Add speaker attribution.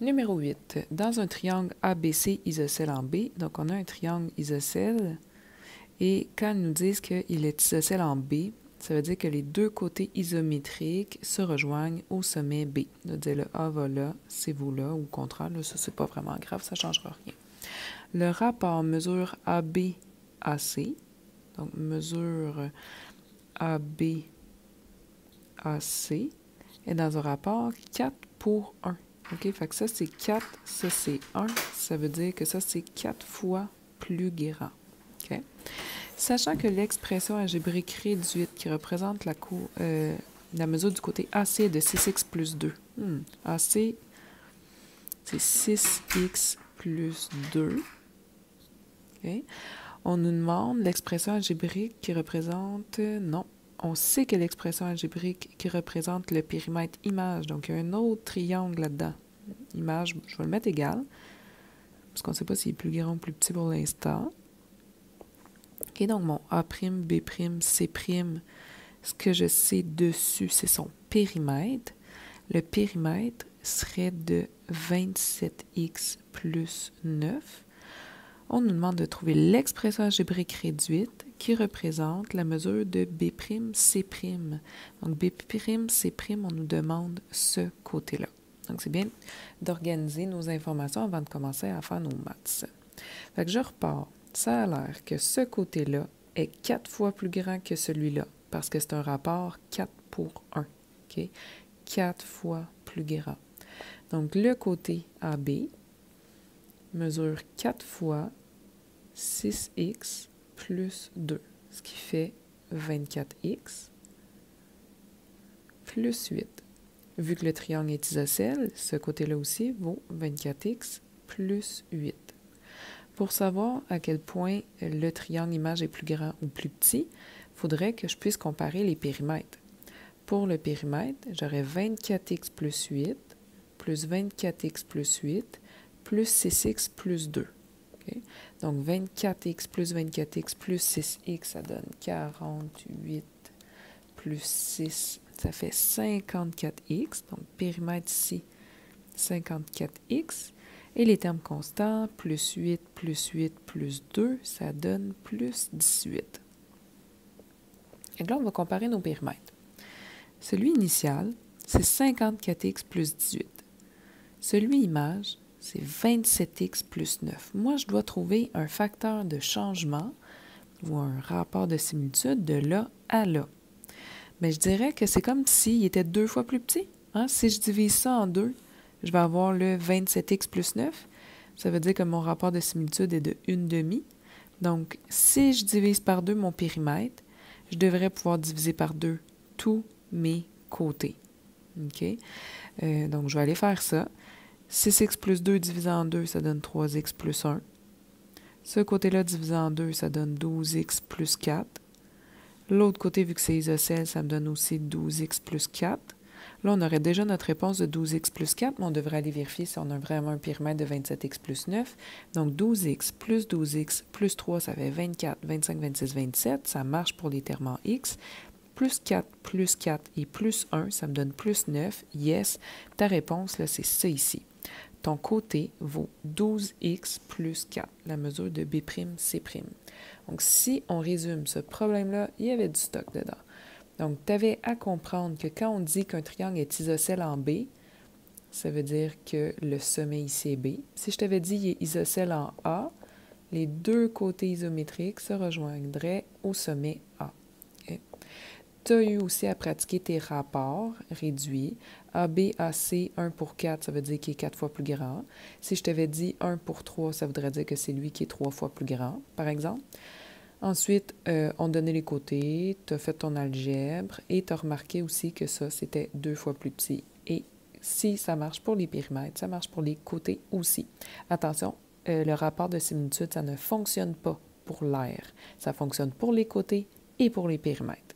Speaker 1: Numéro 8. Dans un triangle ABC isocèle en B, donc on a un triangle isocèle, et quand ils nous disent qu'il est isocèle en B, ça veut dire que les deux côtés isométriques se rejoignent au sommet B. On va dire le A va là, C vaut là, ou au contraire, là, ça c'est pas vraiment grave, ça ne changera rien. Le rapport mesure AB-AC, donc mesure AB-AC, est dans un rapport 4 pour 1. OK? Fait que ça, c'est 4, ça, c'est 1. Ça veut dire que ça, c'est 4 fois plus grand. OK? Sachant que l'expression algébrique réduite qui représente la mesure du côté AC est de 6x plus 2. AC, c'est 6x plus 2. Okay. On nous demande l'expression algébrique qui représente... non. On sait que l'expression algébrique qui représente le périmètre image, donc il y a un autre triangle là-dedans. Image, je vais le mettre égal, parce qu'on ne sait pas s'il est plus grand ou plus petit pour l'instant. OK, donc mon A', B', C', ce que je sais dessus, c'est son périmètre. Le périmètre serait de 27x plus 9. On nous demande de trouver l'expression algébrique réduite qui représente la mesure de B', C'. Donc, B', C', on nous demande ce côté-là. Donc, c'est bien d'organiser nos informations avant de commencer à faire nos maths. Fait que je repars. Ça a l'air que ce côté-là est 4 fois plus grand que celui-là, parce que c'est un rapport 4 pour 1. Okay? 4 fois plus grand. Donc, le côté AB mesure 4 fois 6x plus 2, ce qui fait 24x plus 8. Vu que le triangle est isocèle, ce côté-là aussi vaut 24x plus 8. Pour savoir à quel point le triangle image est plus grand ou plus petit, il faudrait que je puisse comparer les périmètres. Pour le périmètre, j'aurais 24x plus 8, plus 24x plus 8, plus 6x plus 2. Okay? Donc, 24x plus 6x, ça donne 48 plus 6, ça fait 54x. Donc, périmètre ici, 54x. Et les termes constants, plus 8, plus 8, plus 2, ça donne plus 18. Et là, on va comparer nos périmètres. Celui initial, c'est 54x plus 18. Celui image, c'est 27x plus 9. Moi, je dois trouver un facteur de changement ou un rapport de similitude de là à là. Mais je dirais que c'est comme s'il était 2 fois plus petit. Hein? Si je divise ça en 2, je vais avoir le 27x plus 9. Ça veut dire que mon rapport de similitude est de 1/2. Donc, si je divise par 2 mon périmètre, je devrais pouvoir diviser par 2 tous mes côtés. OK? Donc, je vais aller faire ça. 6x plus 2 divisé en 2, ça donne 3x plus 1. Ce côté-là divisé en 2, ça donne 12x plus 4. L'autre côté, vu que c'est isocèle, ça me donne aussi 12x plus 4. Là, on aurait déjà notre réponse de 12x plus 4, mais on devrait aller vérifier si on a vraiment un périmètre de 27x plus 9. Donc, 12x plus 3, ça fait 24, 25, 26, 27. Ça marche pour les termes en x. Plus 4 et plus 1, ça me donne plus 9. Yes, ta réponse, là, c'est ça ici. Ton côté vaut 12x plus 4, la mesure de B', C'. Donc, si on résume ce problème-là, il y avait du stock dedans. Donc, tu avais à comprendre que quand on dit qu'un triangle est isocèle en B, ça veut dire que le sommet ici est B. Si je t'avais dit qu'il est isocèle en A, les deux côtés isométriques se rejoindraient au sommet A. Okay? Tu as eu aussi à pratiquer tes rapports réduits. AB, AC, 1 pour 4, ça veut dire qu'il est 4 fois plus grand. Si je t'avais dit 1 pour 3, ça voudrait dire que c'est lui qui est 3 fois plus grand, par exemple. Ensuite, on donnait les côtés, tu as fait ton algèbre et tu as remarqué aussi que ça, c'était 2 fois plus petit. Et si ça marche pour les périmètres, ça marche pour les côtés aussi. Attention, le rapport de similitude, ça ne fonctionne pas pour l'air. Ça fonctionne pour les côtés et pour les périmètres.